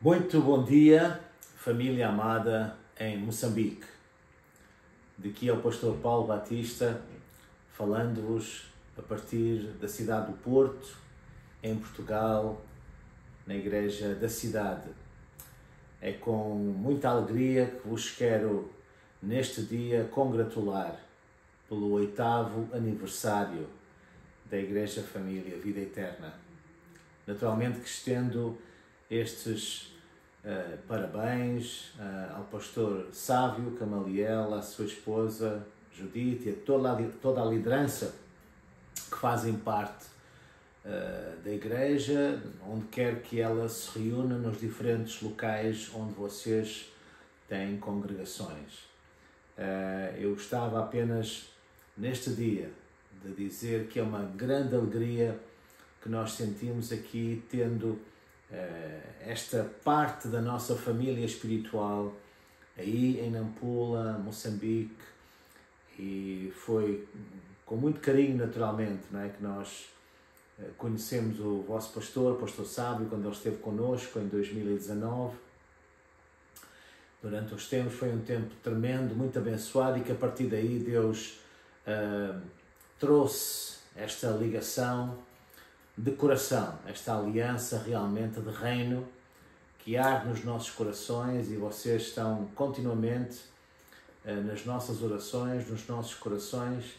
Muito bom dia, família amada em Moçambique. Daqui é o pastor Paulo Batista, falando-vos a partir da cidade do Porto, em Portugal, na igreja da cidade. É com muita alegria que vos quero, neste dia, congratular pelo 8º aniversário da Igreja Família Vida Eterna. Naturalmente que estendo estes parabéns ao pastor Sávio Camaliel, à sua esposa Judite e a toda a liderança que fazem parte da igreja, onde quer que ela se reúna nos diferentes locais onde vocês têm congregações. Eu gostava apenas neste dia de dizer que é uma grande alegria que nós sentimos aqui tendo esta parte da nossa família espiritual aí em Nampula, Moçambique, e foi com muito carinho naturalmente, não é, que nós conhecemos o vosso pastor, o pastor Sábio, quando ele esteve connosco em 2019. Durante os tempos foi um tempo tremendo, muito abençoado, e que a partir daí Deus trouxe esta ligação de coração, esta aliança realmente de reino que arde nos nossos corações, e vocês estão continuamente nas nossas orações, nos nossos corações,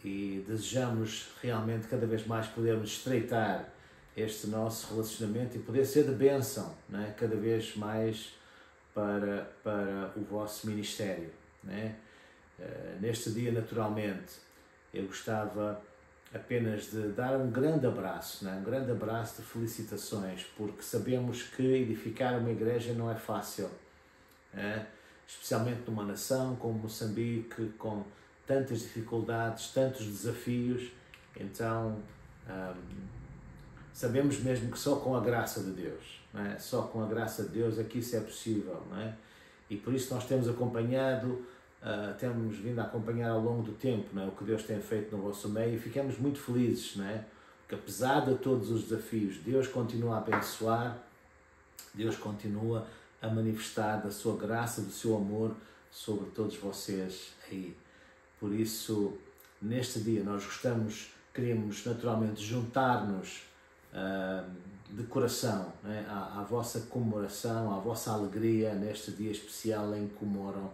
e desejamos realmente cada vez mais podermos estreitar este nosso relacionamento e poder ser de bênção, não é? Cada vez mais para o vosso ministério, não é? Neste dia, naturalmente, eu gostava apenas de dar um grande abraço, né? Um grande abraço de felicitações, porque sabemos que edificar uma igreja não é fácil, né? Especialmente numa nação como Moçambique, com tantas dificuldades, tantos desafios. Então sabemos mesmo que só com a graça de Deus, né? Só com a graça de Deus é que isso é possível, né? E por isso nós temos acompanhado, temos vindo a acompanhar ao longo do tempo, não é? O que Deus tem feito no vosso meio, e ficamos muito felizes, não é? Porque apesar de todos os desafios, Deus continua a abençoar, Deus continua a manifestar da sua graça, do seu amor sobre todos vocês aí. Por isso, neste dia nós queremos naturalmente juntar-nos de coração, né, à vossa comemoração, à vossa alegria neste dia especial em que comemoram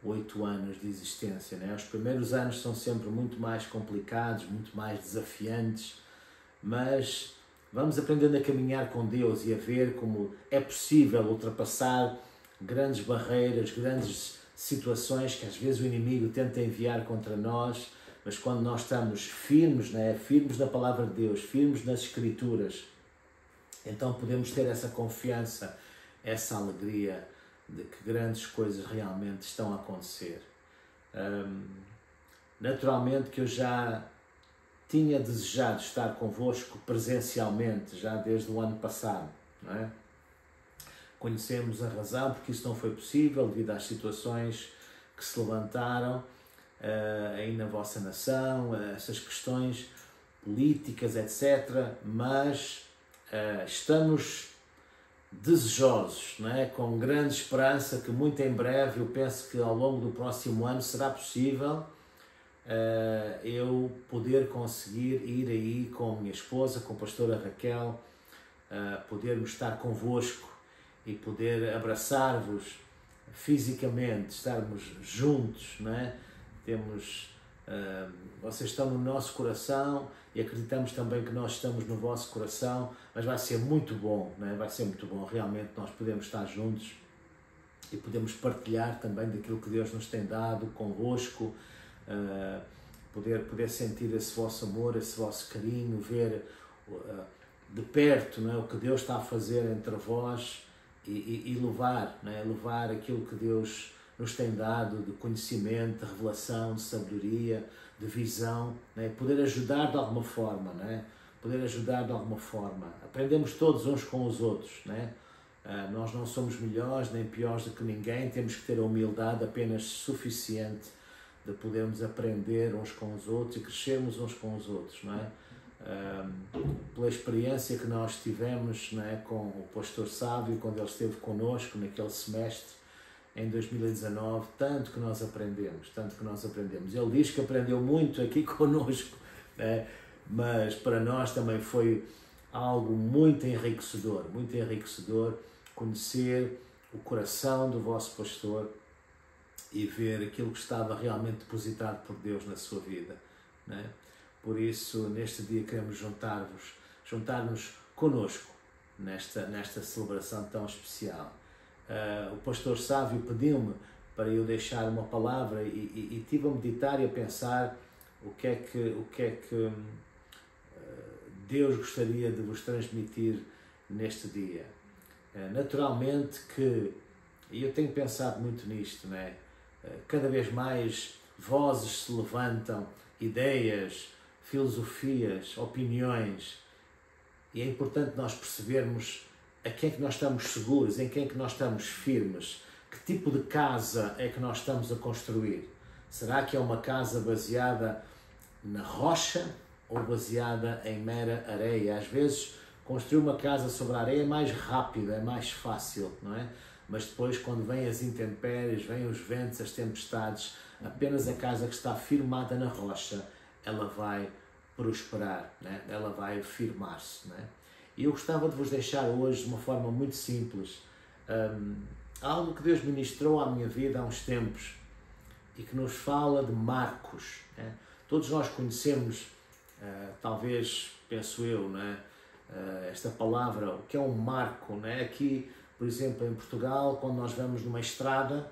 8 anos de existência, né? Os primeiros anos são sempre muito mais complicados, muito mais desafiantes, mas vamos aprendendo a caminhar com Deus e a ver como é possível ultrapassar grandes barreiras, grandes situações que às vezes o inimigo tenta enviar contra nós, mas quando nós estamos firmes, né? Firmes na palavra de Deus, firmes nas Escrituras, então podemos ter essa confiança, essa alegria de que grandes coisas realmente estão a acontecer. Naturalmente que eu já tinha desejado estar convosco presencialmente, já desde o ano passado, não é? Conhecemos a razão porque isso não foi possível devido às situações que se levantaram aí na vossa nação, essas questões políticas, etc. Mas estamos desejosos, não é? Com grande esperança que muito em breve, eu penso que ao longo do próximo ano será possível eu poder conseguir ir aí com a minha esposa, com a pastora Raquel, podermos estar convosco e poder abraçar-vos fisicamente, estarmos juntos, não é? Vocês estão no nosso coração e acreditamos também que nós estamos no vosso coração, mas vai ser muito bom, não é? Vai ser muito bom, realmente nós podemos estar juntos e podemos partilhar também daquilo que Deus nos tem dado convosco, poder sentir esse vosso amor, esse vosso carinho, ver de perto, não é? O que Deus está a fazer entre vós e levar, não é? Levar aquilo que Deus nos tem dado de conhecimento, de revelação, de sabedoria, de visão, né? Poder ajudar de alguma forma, né? Poder ajudar de alguma forma. Aprendemos todos uns com os outros, né? Nós não somos melhores nem piores do que ninguém, temos que ter a humildade apenas suficiente de podermos aprender uns com os outros e crescermos uns com os outros, não é? pela experiência que nós tivemos, não é, com o pastor Sávio, quando ele esteve connosco naquele semestre, em 2019, tanto que nós aprendemos, tanto que nós aprendemos. Ele diz que aprendeu muito aqui connosco, né? Mas para nós também foi algo muito enriquecedor conhecer o coração do vosso pastor e ver aquilo que estava realmente depositado por Deus na sua vida, né? Por isso, neste dia queremos juntar-nos connosco nesta celebração tão especial. O pastor Sávio pediu-me para eu deixar uma palavra e tive a meditar e a pensar o que é que Deus gostaria de vos transmitir neste dia. Naturalmente que, e eu tenho pensado muito nisto, né? Cada vez mais vozes se levantam, ideias, filosofias, opiniões, e é importante nós percebermos a quem é que nós estamos seguros, em quem é que nós estamos firmes, que tipo de casa é que nós estamos a construir. Será que é uma casa baseada na rocha ou baseada em mera areia? Às vezes, construir uma casa sobre a areia é mais rápido, é mais fácil, não é? Mas depois, quando vêm as intempéries, vêm os ventos, as tempestades, apenas a casa que está firmada na rocha, ela vai prosperar, né? Ela vai firmar-se, né? E eu gostava de vos deixar hoje, de uma forma muito simples, algo que Deus ministrou à minha vida há uns tempos e que nos fala de marcos, né? Todos nós conhecemos, talvez, penso eu, né? Esta palavra, o que é um marco, né? Aqui, por exemplo, em Portugal, quando nós vamos numa estrada,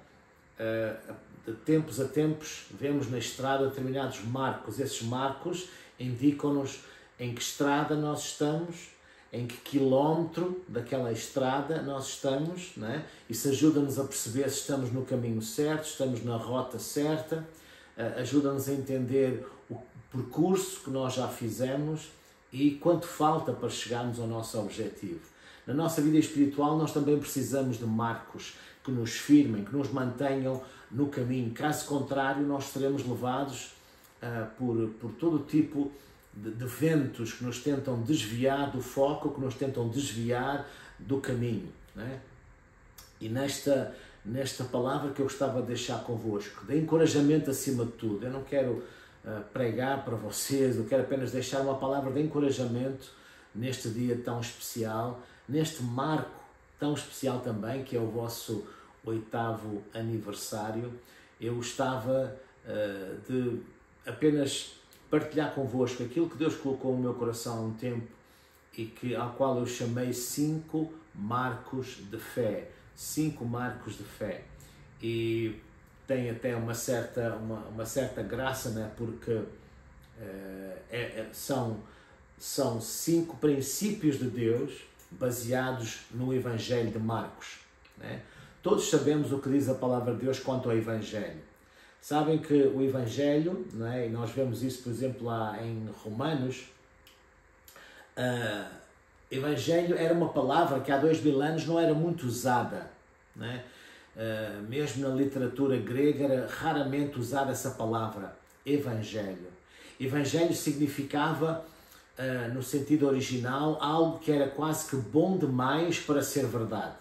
de tempos a tempos, vemos na estrada determinados marcos. Esses marcos indicam-nos em que estrada nós estamos, em que quilómetro daquela estrada nós estamos, né? Isso ajuda-nos a perceber se estamos no caminho certo, estamos na rota certa, ajuda-nos a entender o percurso que nós já fizemos e quanto falta para chegarmos ao nosso objetivo. Na nossa vida espiritual nós também precisamos de marcos que nos firmem, que nos mantenham no caminho. Caso contrário, nós seremos levados por todo tipo de ventos que nos tentam desviar do foco, que nos tentam desviar do caminho, né? E nesta palavra que eu gostava de deixar convosco, de encorajamento acima de tudo, eu não quero pregar para vocês, eu quero apenas deixar uma palavra de encorajamento neste dia tão especial, neste marco tão especial também, que é o vosso 8º aniversário. Eu gostava de apenas partilhar convosco aquilo que Deus colocou no meu coração há um tempo e ao qual eu chamei 5 marcos de fé. 5 marcos de fé. E tem até uma certa graça, né? Porque são 5 princípios de Deus baseados no Evangelho de Marcos, né? Todos sabemos o que diz a palavra de Deus quanto ao Evangelho. Sabem que o Evangelho, não é? E nós vemos isso, por exemplo, lá em Romanos, Evangelho era uma palavra que há 2000 anos não era muito usada, não é? Mesmo na literatura grega era raramente usada essa palavra, Evangelho. Evangelho significava, no sentido original, algo que era quase que bom demais para ser verdade.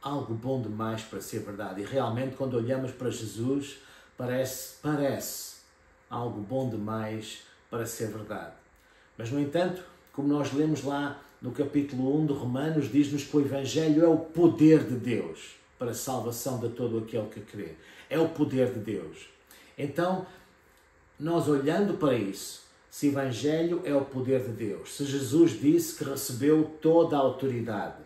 Algo bom demais para ser verdade. E realmente, quando olhamos para Jesus, parece algo bom demais para ser verdade. Mas, no entanto, como nós lemos lá no capítulo 1 de Romanos, diz-nos que o Evangelho é o poder de Deus para a salvação de todo aquele que crê. É o poder de Deus. Então, nós olhando para isso, se o Evangelho é o poder de Deus, se Jesus disse que recebeu toda a autoridade,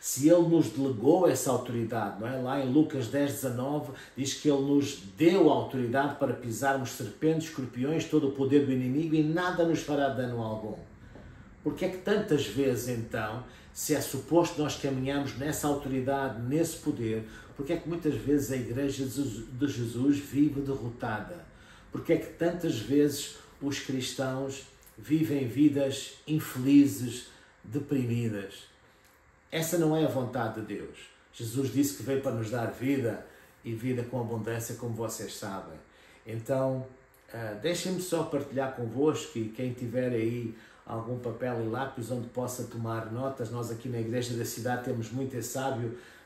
se Ele nos delegou essa autoridade, não é? Lá em Lucas 10:19 diz que Ele nos deu a autoridade para pisarmos serpentes, escorpiões, todo o poder do inimigo e nada nos fará dano algum. Porque é que tantas vezes então, se é suposto nós caminhamos nessa autoridade, nesse poder, porque é que muitas vezes a Igreja de Jesus vive derrotada? Porque é que tantas vezes os cristãos vivem vidas infelizes, deprimidas? Essa não é a vontade de Deus. Jesus disse que veio para nos dar vida e vida com abundância, como vocês sabem. Então, Deixem-me só partilhar convosco, e quem tiver aí algum papel e lápis onde possa tomar notas. Nós aqui na Igreja da Cidade temos muito esse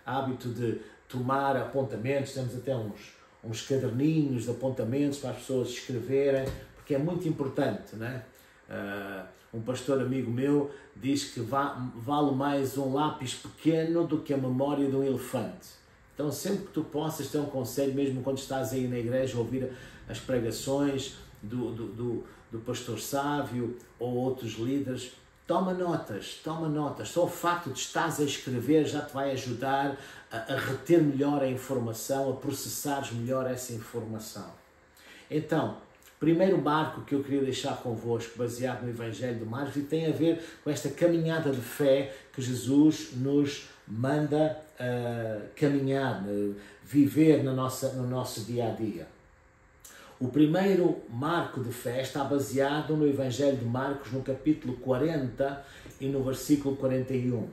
hábito de tomar apontamentos, temos até uns caderninhos de apontamentos para as pessoas escreverem, porque é muito importante, não é? Um pastor amigo meu diz que vale mais um lápis pequeno do que a memória de um elefante. Então, sempre que tu possas ter um conselho, mesmo quando estás aí na igreja a ouvir as pregações do pastor Sávio ou outros líderes, toma notas. Só o facto de estás a escrever já te vai ajudar a reter melhor a informação, a processares melhor essa informação. Então, primeiro marco que eu queria deixar convosco, baseado no Evangelho de Marcos, e tem a ver com esta caminhada de fé que Jesus nos manda caminhar, viver no nosso dia a dia. O primeiro marco de fé está baseado no Evangelho de Marcos, no capítulo 40 e no versículo 41.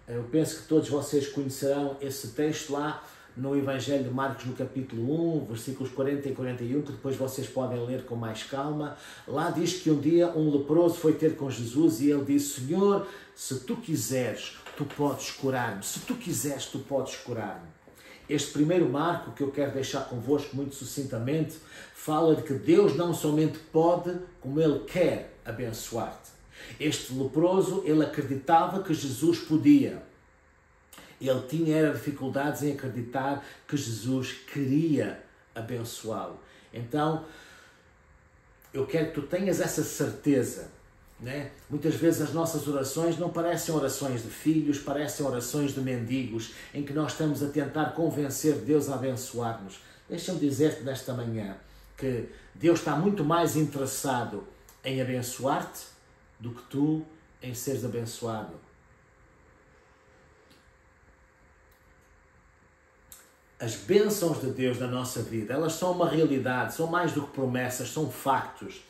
Eu penso que todos vocês conhecerão esse texto lá no Evangelho de Marcos, no capítulo 1, versículos 40 e 41, que depois vocês podem ler com mais calma. Lá diz que um dia um leproso foi ter com Jesus e ele disse: Senhor, se tu quiseres, tu podes curar-me. Se tu quiseres, tu podes curar-me. Este primeiro marco que eu quero deixar convosco muito sucintamente fala de que Deus não somente pode, como Ele quer abençoar-te. Este leproso, ele acreditava que Jesus podia. Ele tinha dificuldades em acreditar que Jesus queria abençoá-lo. Então, eu quero que tu tenhas essa certeza, né? Muitas vezes as nossas orações não parecem orações de filhos, parecem orações de mendigos, em que nós estamos a tentar convencer Deus a abençoar-nos. Deixa-me dizer-te nesta manhã que Deus está muito mais interessado em abençoar-te do que tu em seres abençoado. As bênçãos de Deus na nossa vida, elas são uma realidade, são mais do que promessas, são factos.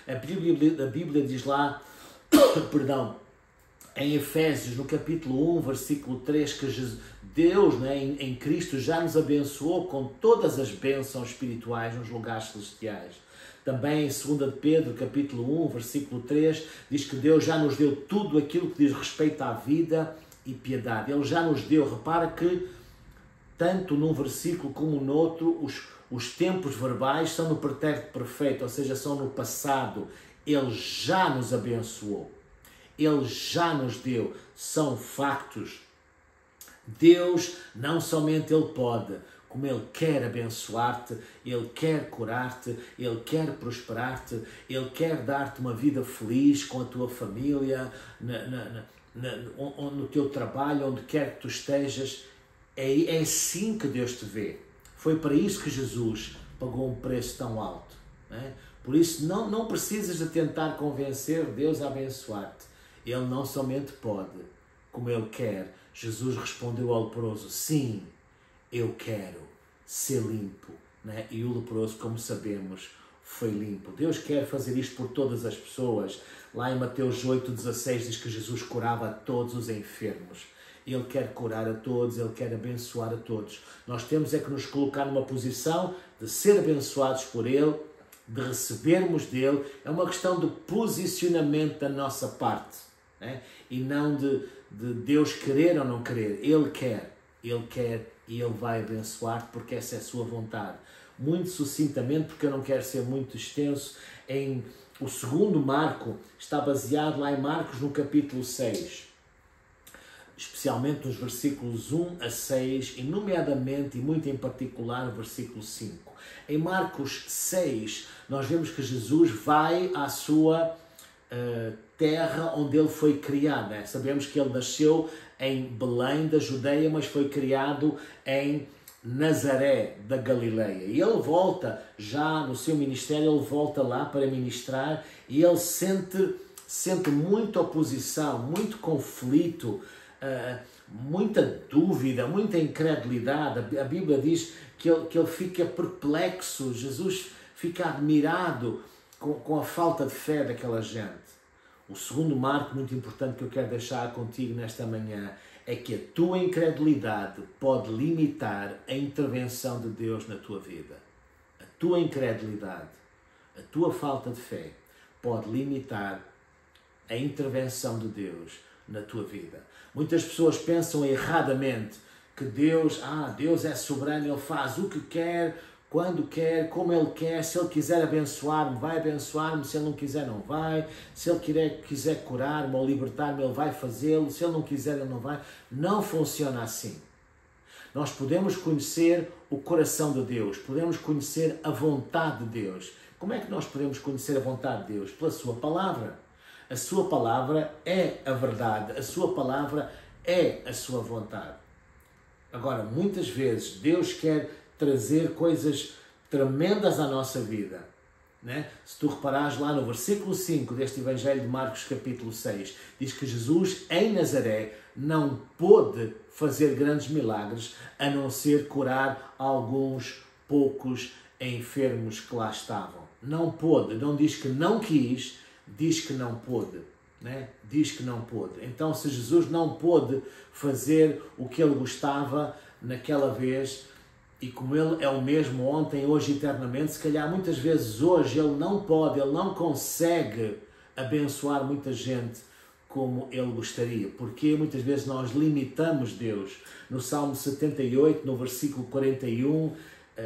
A Bíblia diz lá, em Efésios, no capítulo 1, versículo 3, que Deus, né, em Cristo, já nos abençoou com todas as bênçãos espirituais nos lugares celestiais. Também em 2 de Pedro, capítulo 1, versículo 3, diz que Deus já nos deu tudo aquilo que diz respeito à vida e piedade. Ele já nos deu, repara que tanto num versículo como no outro, os tempos verbais são no pretérito perfeito, ou seja, são no passado. Ele já nos abençoou. Ele já nos deu. São factos. Deus não somente Ele pode, como Ele quer abençoar-te, Ele quer curar-te, Ele quer prosperar-te, Ele quer dar-te uma vida feliz com a tua família, no teu trabalho, onde quer que tu estejas. É assim que Deus te vê. Foi para isso que Jesus pagou um preço tão alto. Né? Por isso não precisas de tentar convencer Deus a abençoar-te. Ele não somente pode, como Ele quer. Jesus respondeu ao leproso: sim, eu quero ser limpo. Né? E o leproso, como sabemos, foi limpo. Deus quer fazer isto por todas as pessoas. Lá em Mateus 8,16 diz que Jesus curava a todos os enfermos. Ele quer curar a todos, Ele quer abençoar a todos. Nós temos é que nos colocar numa posição de ser abençoados por Ele, de recebermos dEle. É uma questão de posicionamento da nossa parte, né? E não de Deus querer ou não querer. Ele quer e Ele vai abençoar-te, porque essa é a sua vontade. Muito sucintamente, porque eu não quero ser muito extenso, o segundo marco está baseado lá em Marcos, no capítulo 6. Especialmente nos versículos 1 a 6, e nomeadamente e muito em particular o versículo 5. Em Marcos 6, nós vemos que Jesus vai à sua terra onde ele foi criado. Né? Sabemos que ele nasceu em Belém da Judeia, mas foi criado em Nazaré da Galileia. E ele volta, já no seu ministério, ele volta lá para ministrar, e ele sente muita oposição, muito conflito, muita dúvida, muita incredulidade. A Bíblia diz que ele fica perplexo. Jesus fica admirado com a falta de fé daquela gente. O segundo marco muito importante que eu quero deixar contigo nesta manhã é que a tua incredulidade pode limitar a intervenção de Deus na tua vida. A tua incredulidade A tua falta de fé pode limitar a intervenção de Deus na tua vida. Muitas pessoas pensam erradamente que Deus é soberano, Ele faz o que quer, quando quer, como Ele quer. Se Ele quiser abençoar-me, vai abençoar-me. Se Ele não quiser, não vai. Se Ele quiser curar-me ou libertar-me, Ele vai fazê-lo. Se Ele não quiser, Ele não vai. Não funciona assim. Nós podemos conhecer o coração de Deus, podemos conhecer a vontade de Deus. Como é que nós podemos conhecer a vontade de Deus? Pela sua palavra. A sua palavra é a verdade, a sua palavra é a sua vontade. Agora, muitas vezes Deus quer trazer coisas tremendas à nossa vida, né? Se tu reparares lá no versículo 5 deste Evangelho de Marcos capítulo 6, diz que Jesus em Nazaré não pôde fazer grandes milagres a não ser curar alguns poucos enfermos que lá estavam. Não pôde, não diz que não quis, diz que não pôde, né? Diz que não pôde. Então, se Jesus não pôde fazer o que ele gostava naquela vez, e como ele é o mesmo ontem, hoje e eternamente, se calhar muitas vezes hoje ele não pode, ele não consegue abençoar muita gente como ele gostaria. Porque muitas vezes nós limitamos Deus. No Salmo 78, no versículo 41,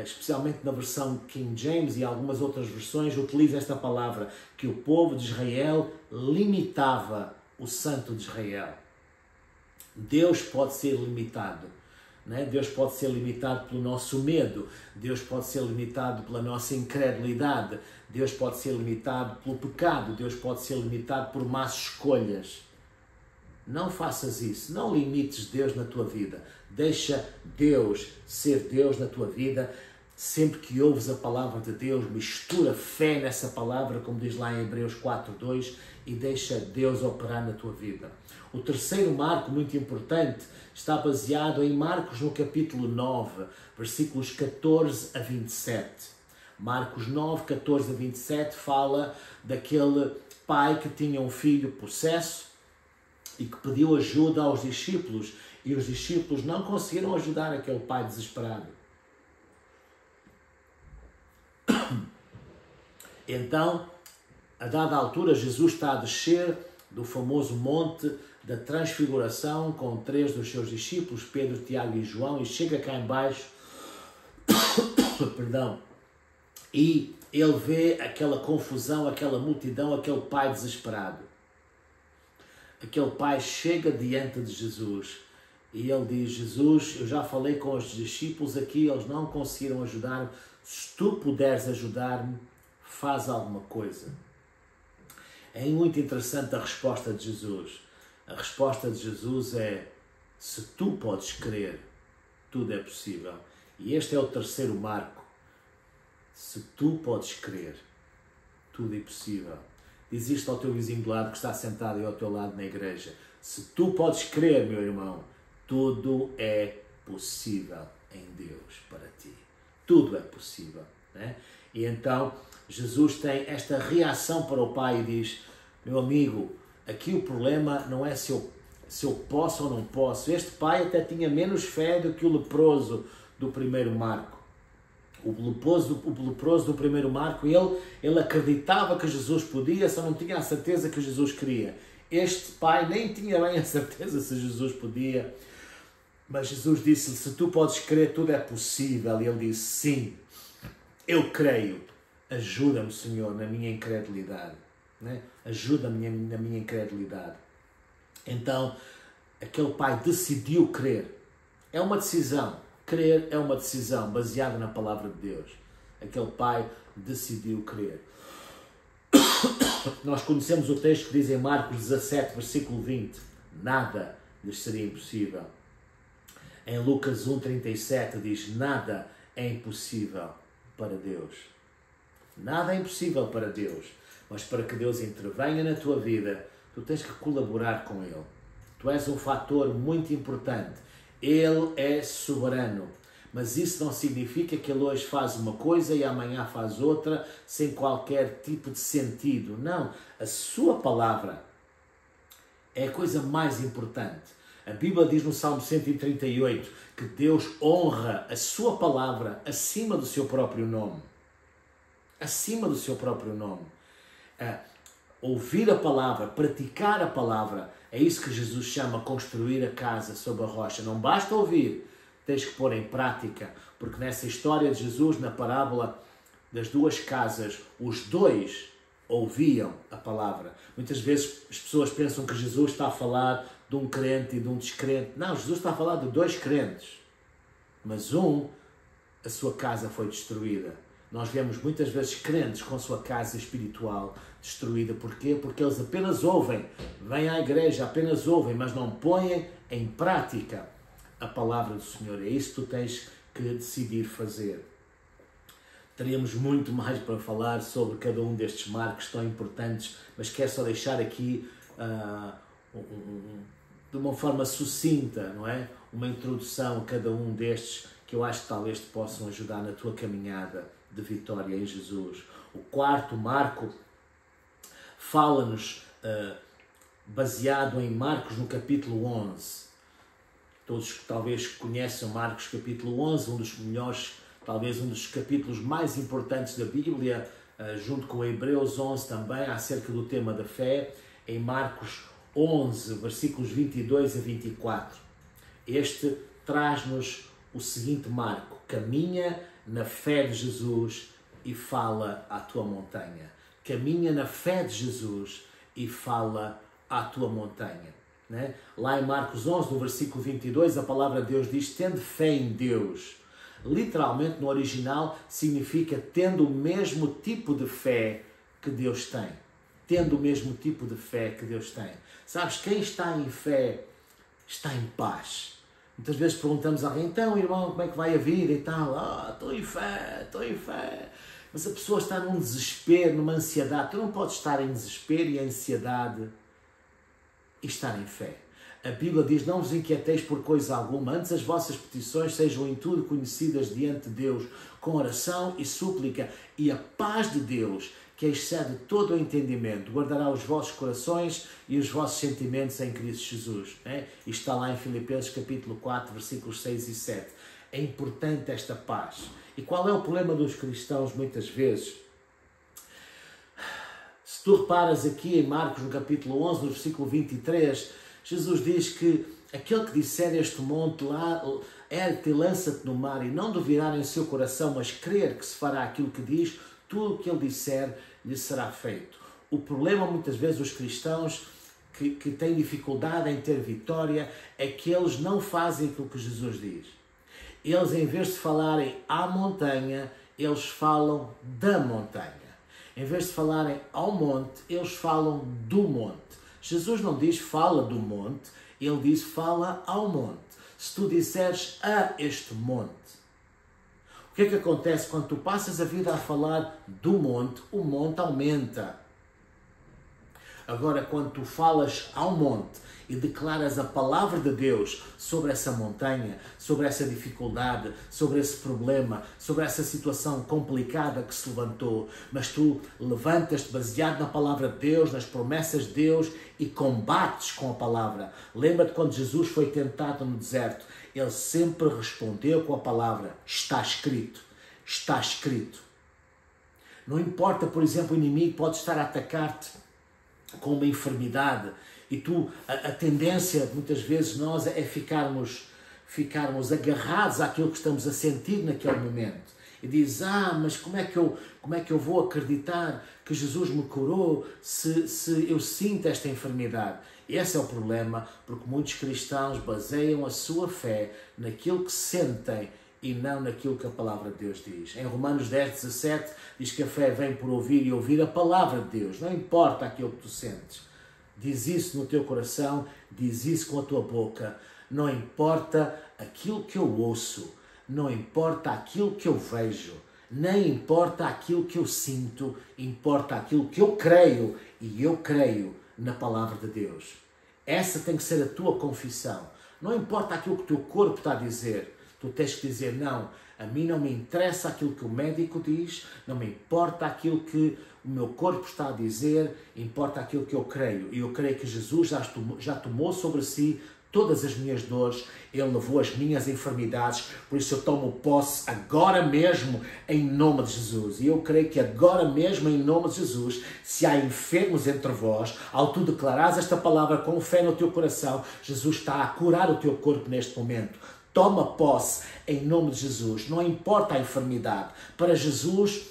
especialmente na versão King James e algumas outras versões, utiliza esta palavra, que o povo de Israel limitava o Santo de Israel. Deus pode ser limitado, né? Deus pode ser limitado pelo nosso medo, Deus pode ser limitado pela nossa incredulidade, Deus pode ser limitado pelo pecado, Deus pode ser limitado por más escolhas. Não faças isso, não limites Deus na tua vida. Deixa Deus ser Deus na tua vida. Sempre que ouves a palavra de Deus, mistura fé nessa palavra, como diz lá em Hebreus 4:2, e deixa Deus operar na tua vida. O terceiro marco, muito importante, está baseado em Marcos no capítulo 9, versículos 14 a 27. Marcos 9, 14 a 27 fala daquele pai que tinha um filho possesso e que pediu ajuda aos discípulos, e os discípulos não conseguiram ajudar aquele pai desesperado. Então, a dada altura, Jesus está a descer do famoso monte da Transfiguração com 3 dos seus discípulos, Pedro, Tiago e João, e chega cá embaixo, perdão, e ele vê aquela confusão, aquela multidão, aquele pai desesperado. Aquele pai chega diante de Jesus e ele diz: Jesus, eu já falei com os discípulos aqui, eles não conseguiram ajudar-me. Se tu puderes ajudar-me, faz alguma coisa. É muito interessante a resposta de Jesus. A resposta de Jesus é: se tu podes crer, tudo é possível. E este é o terceiro marco. Se tu podes crer, tudo é possível. Diz isto ao teu vizinho do lado que está sentado aí ao teu lado na igreja. Se tu podes crer, meu irmão, tudo é possível em Deus para ti. Tudo é possível, né? E então Jesus tem esta reação para o pai e diz: meu amigo, aqui o problema não é se eu posso ou não posso. Este pai até tinha menos fé do que o leproso do primeiro marco. O leproso do primeiro marco, ele acreditava que Jesus podia, só não tinha a certeza que Jesus queria. Este pai nem tinha bem a certeza se Jesus podia, mas Jesus disse-lhe: se tu podes crer, tudo é possível. E ele disse: sim, eu creio, ajuda-me, Senhor, na minha incredulidade, né? Ajuda-me na minha incredulidade. Então, aquele pai decidiu crer. É uma decisão. Crer é uma decisão baseada na palavra de Deus. Aquele pai decidiu crer. Nós conhecemos o texto que diz em Marcos 17, versículo 20: nada lhes seria impossível. Em Lucas 1,37 diz: nada é impossível para Deus. Nada é impossível para Deus. Mas para que Deus intervenha na tua vida, tu tens que colaborar com Ele. Tu és um fator muito importante. Ele é soberano, mas isso não significa que Ele hoje faz uma coisa e amanhã faz outra, sem qualquer tipo de sentido. Não, a sua palavra é a coisa mais importante. A Bíblia diz no Salmo 138 que Deus honra a sua palavra acima do seu próprio nome. acima do seu próprio nome. Ouvir a palavra, praticar a palavra, é isso que Jesus chama construir a casa sobre a rocha. Não basta ouvir, tens que pôr em prática, porque nessa história de Jesus, na parábola das duas casas, os dois ouviam a palavra. Muitas vezes as pessoas pensam que Jesus está a falar de um crente e de um descrente. Não, Jesus está a falar de dois crentes, mas a sua casa foi destruída. Nós vemos muitas vezes crentes com a sua casa espiritual destruída. Porquê? Porque eles apenas ouvem, vêm à igreja, apenas ouvem, mas não põem em prática a palavra do Senhor. É isso que tu tens que decidir fazer. Teríamos muito mais para falar sobre cada um destes marcos tão importantes, mas quero só deixar aqui de uma forma sucinta, não é? Uma introdução a cada um destes que eu acho que talvez te possam ajudar na tua caminhada de vitória em Jesus. O quarto marco fala-nos baseado em Marcos no capítulo 11. Todos talvez conheçam Marcos capítulo 11, um dos melhores, talvez um dos capítulos mais importantes da Bíblia, junto com Hebreus 11 também, acerca do tema da fé. Em Marcos 11, versículos 22 a 24. Este traz-nos o seguinte marco: caminha na fé de Jesus e fala à tua montanha. Caminha na fé de Jesus e fala à tua montanha. Né? Lá em Marcos 11, no versículo 22, a palavra de Deus diz: tende fé em Deus. Literalmente, no original, significa tendo o mesmo tipo de fé que Deus tem. Tendo o mesmo tipo de fé que Deus tem. Sabes, quem está em fé está em paz. Muitas vezes perguntamos a alguém: então, irmão, como é que vai a vida e tal? Estou em fé, estou em fé. Mas a pessoa está num desespero, numa ansiedade. Tu não podes estar em desespero e ansiedade e estar em fé. A Bíblia diz: não vos inquieteis por coisa alguma, antes as vossas petições sejam em tudo conhecidas diante de Deus, com oração e súplica, e a paz de Deus, que excede todo o entendimento, guardará os vossos corações e os vossos sentimentos em Cristo Jesus. Isto está lá em Filipenses capítulo 4, versículos 6 e 7. É importante esta paz. E qual é o problema dos cristãos muitas vezes? Se tu reparas aqui em Marcos no capítulo 11, no versículo 23, Jesus diz que aquele que disser este monte lá, ergue-te e lança-te no mar, e não duvidar em seu coração, mas crer que se fará aquilo que diz, tudo o que ele disser lhe será feito. O problema muitas vezes dos cristãos que têm dificuldade em ter vitória é que eles não fazem aquilo que Jesus diz. Eles, em vez de falarem à montanha, eles falam da montanha. Em vez de falarem ao monte, eles falam do monte. Jesus não diz fala do monte, ele diz fala ao monte. Se tu disseres a este monte. O que é que acontece quando tu passas a vida a falar do monte? O monte aumenta. Agora, quando tu falas ao monte e declaras a palavra de Deus sobre essa montanha, sobre essa dificuldade, sobre esse problema, sobre essa situação complicada que se levantou, mas tu levantas-te baseado na palavra de Deus, nas promessas de Deus e combates com a palavra. Lembra-te quando Jesus foi tentado no deserto, ele sempre respondeu com a palavra: está escrito, está escrito. Não importa, por exemplo, o inimigo pode estar a atacar-te com uma enfermidade e tu, a tendência muitas vezes nós é ficarmos agarrados àquilo que estamos a sentir naquele momento e diz: mas como é que eu vou acreditar que Jesus me curou se eu sinto esta enfermidade? Esse é o problema, porque muitos cristãos baseiam a sua fé naquilo que sentem e não naquilo que a palavra de Deus diz. Em Romanos 10:17 diz que a fé vem por ouvir e ouvir a palavra de Deus. Não importa aquilo que tu sentes. Diz isso no teu coração, diz isso com a tua boca. Não importa aquilo que eu ouço, não importa aquilo que eu vejo, nem importa aquilo que eu sinto, importa aquilo que eu creio, e eu creio na palavra de Deus. Essa tem que ser a tua confissão. Não importa aquilo que o teu corpo está a dizer, tu tens que dizer: não, a mim não me interessa aquilo que o médico diz, não me importa aquilo que o meu corpo está a dizer, importa aquilo que eu creio. E eu creio que Jesus já tomou sobre si todas as minhas dores, Ele levou as minhas enfermidades, por isso eu tomo posse agora mesmo em nome de Jesus. E eu creio que agora mesmo em nome de Jesus, se há enfermos entre vós, ao tu declarares esta palavra com fé no teu coração, Jesus está a curar o teu corpo neste momento. Toma posse em nome de Jesus, não importa a enfermidade. Para Jesus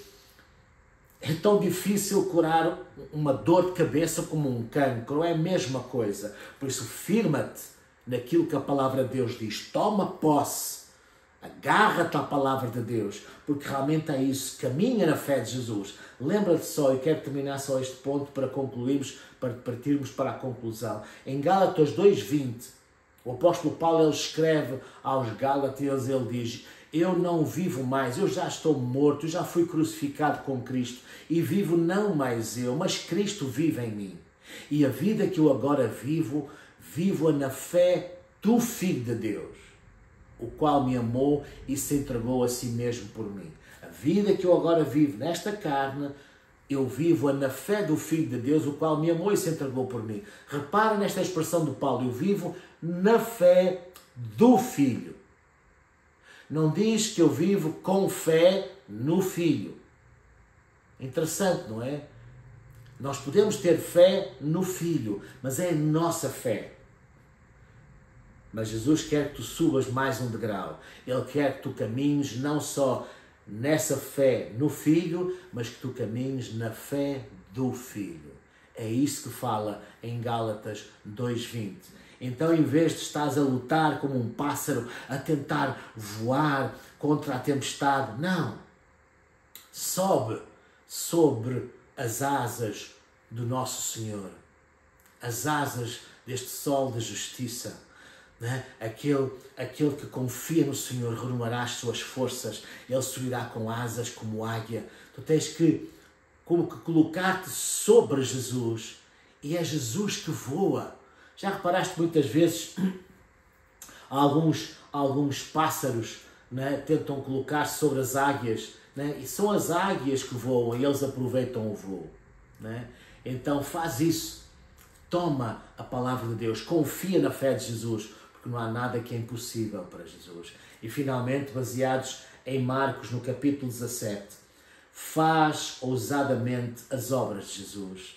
é tão difícil curar uma dor de cabeça como um cancro, é a mesma coisa. Por isso, firma-te naquilo que a palavra de Deus diz. Toma posse, agarra-te à palavra de Deus, porque realmente é isso. Caminha na fé de Jesus. Lembra-te só, e quero terminar só este ponto para concluirmos, para partirmos para a conclusão. Em Gálatas 2:20, o apóstolo Paulo ele escreve aos Gálatas, ele diz: eu não vivo mais, eu já estou morto, eu já fui crucificado com Cristo e vivo não mais eu, mas Cristo vive em mim. E a vida que eu agora vivo, vivo-a na fé do Filho de Deus, o qual me amou e se entregou a si mesmo por mim. A vida que eu agora vivo nesta carne, eu vivo-a na fé do Filho de Deus, o qual me amou e se entregou por mim. Repara nesta expressão do Paulo: eu vivo na fé do Filho. Não diz que eu vivo com fé no Filho. Interessante, não é? Nós podemos ter fé no Filho, mas é a nossa fé. Mas Jesus quer que tu subas mais um degrau. Ele quer que tu caminhes não só nessa fé no Filho, mas que tu caminhes na fé do Filho. É isso que fala em Gálatas 2:20. Então, em vez de estares a lutar como um pássaro, a tentar voar contra a tempestade, não. Sobe sobre as asas do nosso Senhor. As asas deste sol da justiça. Né? Aquele que confia no Senhor renovará as suas forças. Ele subirá com asas como águia. Tu tens que colocar-te sobre Jesus. E é Jesus que voa. Já reparaste muitas vezes alguns pássaros, né, tentam colocar-se sobre as águias, né, e são as águias que voam e eles aproveitam o voo. Né? Então faz isso, toma a palavra de Deus, confia na fé de Jesus, porque não há nada que é impossível para Jesus. E finalmente, baseados em Marcos no capítulo 17, faz ousadamente as obras de Jesus.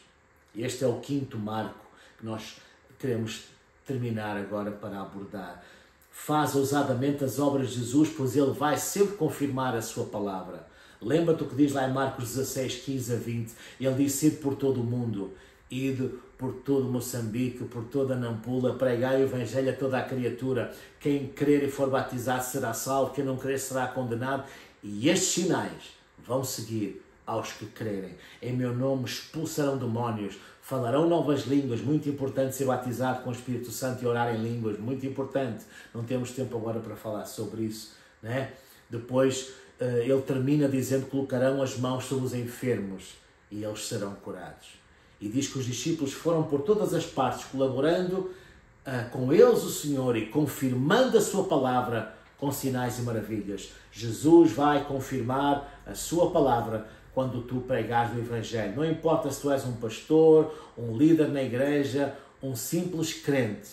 Este é o quinto marco que nós queremos terminar agora para abordar. Faz ousadamente as obras de Jesus, pois Ele vai sempre confirmar a sua palavra. Lembra-te o que diz lá em Marcos 16:15-20. Ele disse: ide por todo o mundo, ide por todo Moçambique, por toda Nampula, pregai o Evangelho a toda a criatura. Quem crer e for batizado será salvo, quem não crer será condenado. E estes sinais vão seguir aos que crerem. Em meu nome expulsarão demónios, falarão novas línguas, muito importante ser batizado com o Espírito Santo e orar em línguas, muito importante. Não temos tempo agora para falar sobre isso, né? Depois ele termina dizendo que colocarão as mãos sobre os enfermos e eles serão curados. E diz que os discípulos foram por todas as partes, colaborando com eles o Senhor e confirmando a sua palavra com sinais e maravilhas. Jesus vai confirmar a sua palavra quando tu pregares o Evangelho. Não importa se tu és um pastor, um líder na igreja, um simples crente.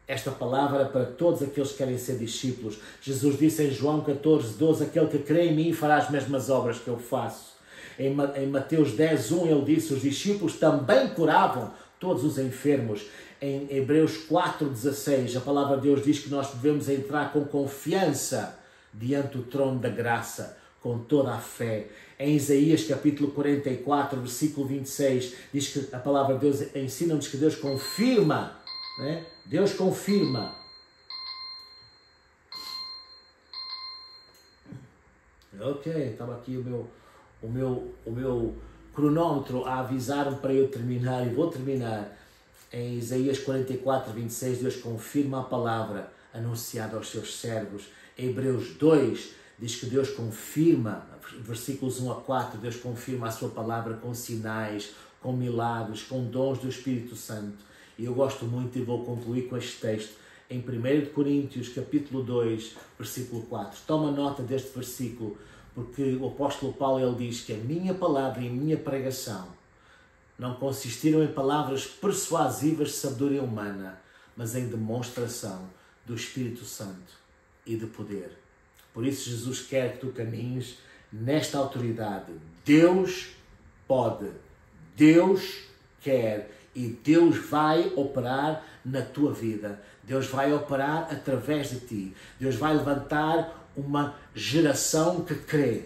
Esta palavra é para todos aqueles que querem ser discípulos. Jesus disse em João 14:12, aquele que crê em mim fará as mesmas obras que eu faço. Em Mateus 10:1 ele disse, os discípulos também curavam todos os enfermos. Em Hebreus 4:16 a palavra de Deus diz que nós devemos entrar com confiança diante do trono da graça, com toda a fé. Em Isaías capítulo 44, versículo 26, diz que a palavra de Deus ensina-nos que Deus confirma, né? Deus confirma. Ok, estava aqui o meu cronômetro a avisar-me para eu terminar, e vou terminar. Em Isaías 44, 26, Deus confirma a palavra anunciada aos seus servos. Em Hebreus 2, diz que Deus confirma, versículos 1-4, Deus confirma a sua palavra com sinais, com milagres, com dons do Espírito Santo. E eu gosto muito, e vou concluir com este texto, em 1 Coríntios, capítulo 2, versículo 4. Toma nota deste versículo, porque o apóstolo Paulo ele diz que a minha palavra e a minha pregação não consistiram em palavras persuasivas de sabedoria humana, mas em demonstração do Espírito Santo e de poder. Por isso Jesus quer que tu caminhes nesta autoridade. Deus pode, Deus quer e Deus vai operar na tua vida. Deus vai operar através de ti. Deus vai levantar uma geração que crê.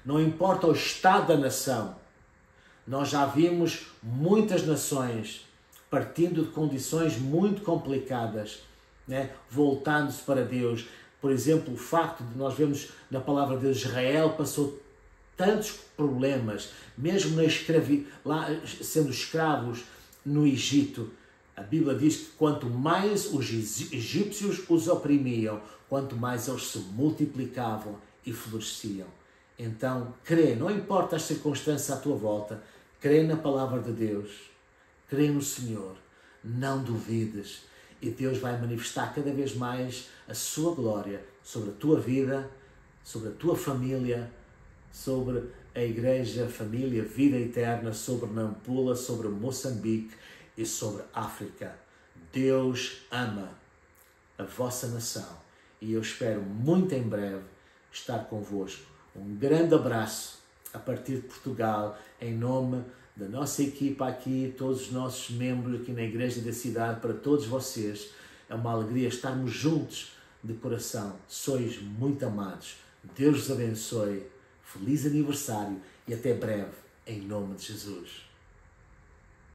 Não importa o estado da nação. Nós já vimos muitas nações partindo de condições muito complicadas, né? Voltando-se para Deus. Por exemplo, o facto de nós vermos na palavra de Deus, Israel passou tantos problemas, mesmo lá sendo escravos no Egito. A Bíblia diz que quanto mais os egípcios os oprimiam, quanto mais eles se multiplicavam e floresciam. Então, crê, não importa as circunstâncias à tua volta, crê na palavra de Deus, crê no Senhor, não duvides, e Deus vai manifestar cada vez mais a sua glória sobre a tua vida, sobre a tua família, sobre a Igreja, Família, Vida Eterna, sobre Nampula, sobre Moçambique e sobre África. Deus ama a vossa nação e eu espero muito em breve estar convosco. Um grande abraço a partir de Portugal, em nome da nossa equipa aqui, todos os nossos membros aqui na Igreja da Cidade, para todos vocês. É uma alegria estarmos juntos de coração. Sois muito amados. Deus vos abençoe. Feliz aniversário e até breve, em nome de Jesus.